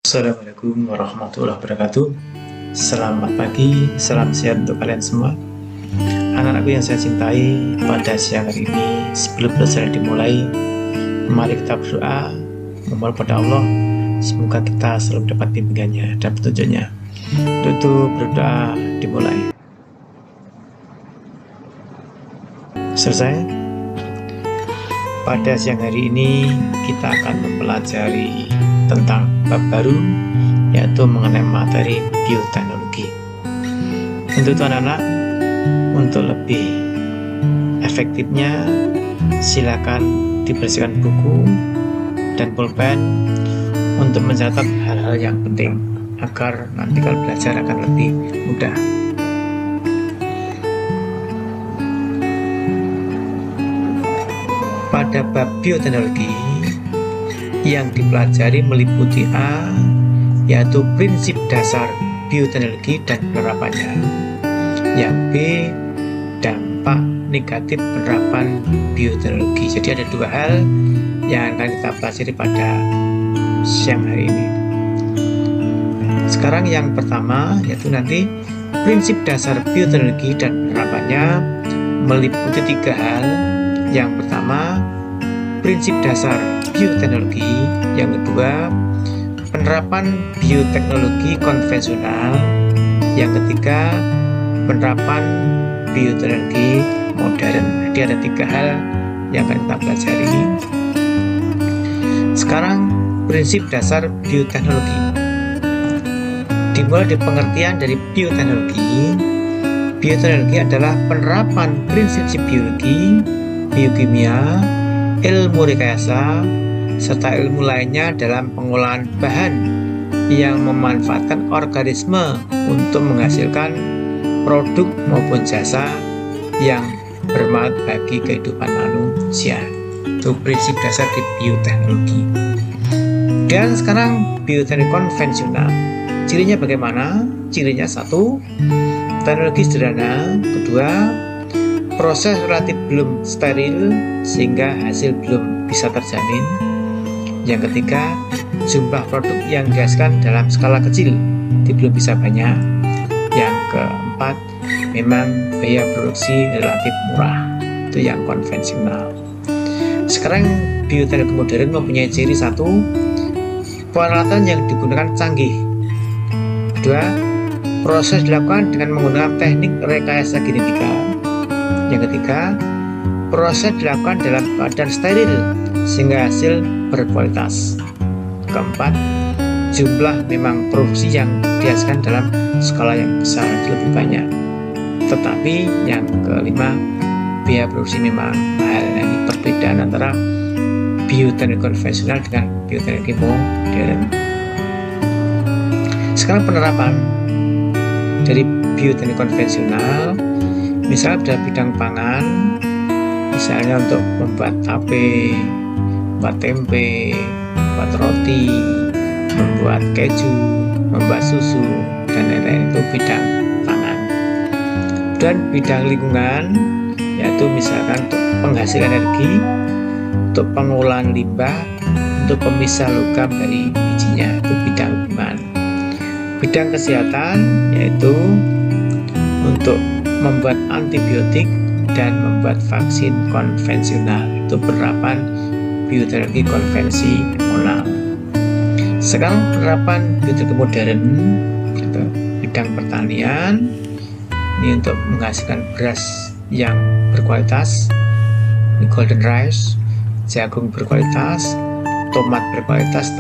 Assalamualaikum warahmatullahi wabarakatuh. Selamat pagi, salam sehat untuk kalian semua. Anak-anakku yang saya cintai, pada siang hari ini sebelum pelajaran dimulai, mari kita berdoa memohon pada Allah semoga kita selalu dapat bimbingannya dan petunjuknya. Untuk itu berdoa dimulai. Selesai. Pada siang hari ini kita akan mempelajari tentang bab baru, yaitu mengenai materi bioteknologi. Untuk itu anak-anak, untuk lebih efektifnya silakan dibersihkan buku dan pulpen untuk mencatat hal-hal yang penting agar nanti kalau belajar akan lebih mudah. Pada bab bioteknologi yang dipelajari meliputi A, yaitu prinsip dasar bioteknologi dan penerapannya. Yang B, dampak negatif penerapan bioteknologi. Jadi ada dua hal yang akan kita pelajari pada siang hari ini. Sekarang yang pertama yaitu nanti prinsip dasar bioteknologi dan penerapannya meliputi tiga hal. Yang pertama, prinsip dasar bioteknologi. Yang kedua, penerapan bioteknologi konvensional. Yang ketiga, penerapan bioteknologi modern. Jadi ada tiga hal yang akan kita pelajari. Sekarang prinsip dasar bioteknologi. Dimulai dari pengertian dari bioteknologi. Bioteknologi adalah penerapan prinsip biologi, biokimia, ilmu rekayasa, serta ilmu lainnya dalam pengolahan bahan yang memanfaatkan organisme untuk menghasilkan produk maupun jasa yang bermanfaat bagi kehidupan manusia. Itu prinsip dasar di bioteknologi. Dan sekarang bioteknologi konvensional. Cirinya bagaimana? Cirinya satu, teknologi sederhana. Kedua, proses relatif belum steril sehingga hasil belum bisa terjamin. Yang ketiga, jumlah produk yang dihasilkan dalam skala kecil, belum bisa banyak. Yang keempat, memang biaya produksi relatif murah. Itu yang konvensional. Sekarang bioteknologi modern mempunyai ciri satu, peralatan yang digunakan canggih. Kedua, proses dilakukan dengan menggunakan teknik rekayasa genetika. Yang ketiga, proses dilakukan dalam keadaan steril sehingga hasil berkualitas. Keempat, jumlah memang produksi yang dihasilkan dalam skala yang besar lebih banyak. Tetapi yang kelima, biaya produksi memang mahal. Ini perbedaan antara bioteknologi konvensional dengan bioteknologi modern. Sekarang penerapan dari bioteknologi konvensional, misalnya dalam bidang pangan, misalnya untuk membuat tape, membuat tempe, membuat roti, membuat keju, membuat susu, dan lain-lain, itu bidang pangan. Dan bidang lingkungan, yaitu misalkan untuk penghasilan energi, untuk pengolahan limbah, untuk pemisah logam dari bijinya, itu bidang lingkungan. Bidang kesehatan, yaitu untuk membuat antibiotik dan membuat vaksin konvensional. Itu penerapan bioteknologi konvensional. Sekarang penerapan bioteknologi modern, gitu. Bidang pertanian, ini untuk menghasilkan beras yang berkualitas, golden rice, jagung berkualitas, tomat berkualitas,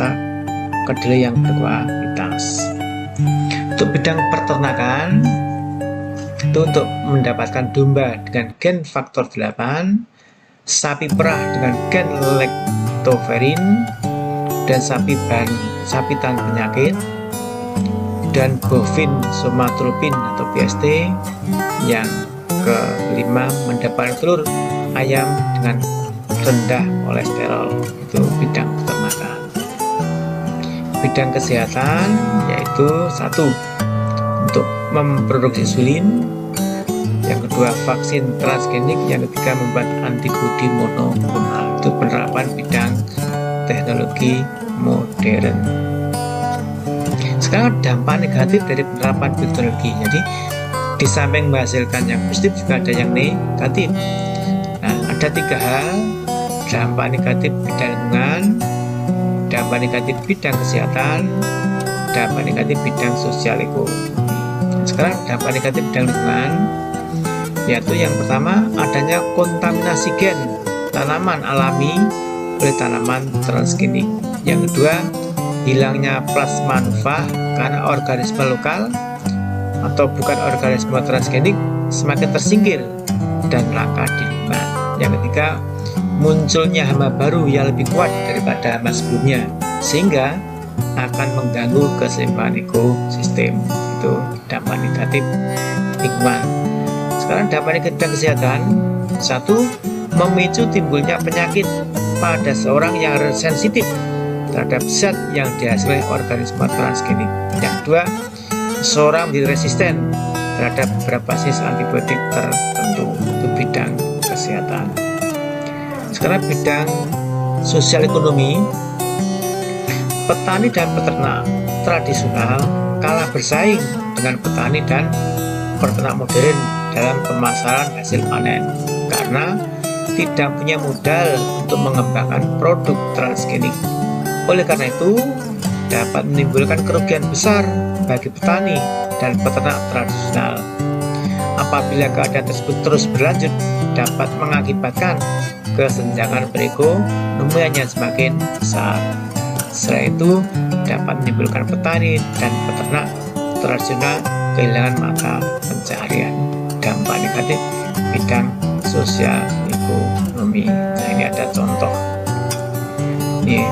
kedelai yang berkualitas. Untuk bidang peternakan, itu untuk mendapatkan domba dengan gen faktor 8, sapi perah dengan gen lactoferrin, dan sapi tahan penyakit, dan bovin somatropin atau BST. Yang kelima, mendapatkan telur ayam dengan rendah kolesterol. Itu bidang peternakan. Bidang kesehatan, yaitu satu, untuk memproduksi insulin. Yang kedua, vaksin transgenik. Yang ketiga, membuat antibodi monoklonal. Itu penerapan bidang teknologi modern. Sekarang dampak negatif dari penerapan bioteknologi. Jadi di samping menghasilkan yang positif juga ada yang negatif. Nah, ada 3 hal: dampak negatif bidang lingkungan, dampak negatif bidang kesehatan, dampak negatif bidang sosial ekonomi. Sekarang dampak negatif bidang lingkungan, yaitu yang pertama adanya kontaminasi gen tanaman alami oleh tanaman transgenik. Yang kedua, hilangnya plasma nova karena organisme lokal atau bukan organisme transgenik semakin tersingkir dan langka di lingkungan. Yang ketiga, munculnya hama baru yang lebih kuat daripada hama sebelumnya sehingga akan mengganggu keseimbangan ekosistem. Itu dampak negatif lingkungan. Sekarang dampak negatif kesehatan. 1. Memicu timbulnya penyakit pada seorang yang sensitif terhadap zat yang dihasilkan organisme transgenik. Yang kedua, seorang menjadi resisten terhadap beberapa jenis antibiotik tertentu. Itu bidang kesehatan. Sekarang bidang sosial ekonomi. Petani dan peternak tradisional kalah bersaing dengan petani dan peternak modern dalam pemasaran hasil panen karena tidak punya modal untuk mengembangkan produk transgenik. Oleh karena itu, dapat menimbulkan kerugian besar bagi petani dan peternak tradisional. Apabila keadaan tersebut terus berlanjut, dapat mengakibatkan kesenjangan perekonomian yang semakin besar. Selain itu, dapat menimbulkan petani dan peternak tradisional kehilangan mata pencaharian. Dampak negatif bidang sosial ekonomi. Nah, ini ada contoh. Ini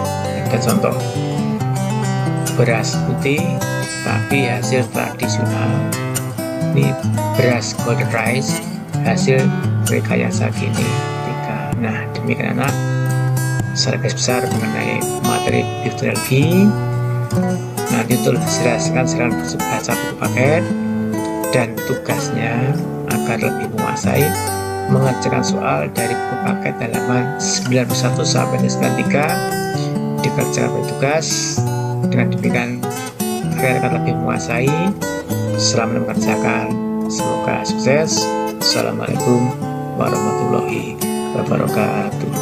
ada contoh beras putih tapi hasil tradisional. Ini beras golden rice hasil rekayasa genetika. Nah, demikian anak secara garis besar mengenai materi bioteknologi. Nanti untuk dijelaskan silahkan baca buku paket dan tugasnya agar lebih menguasai mengerjakan soal dari buku paket halaman 91 sampai 93 dikerjakan oleh tugas. Dengan demikian kalian akan lebih menguasai selama mengerjakan. Semoga sukses. Assalamualaikum warahmatullahi wabarakatuh.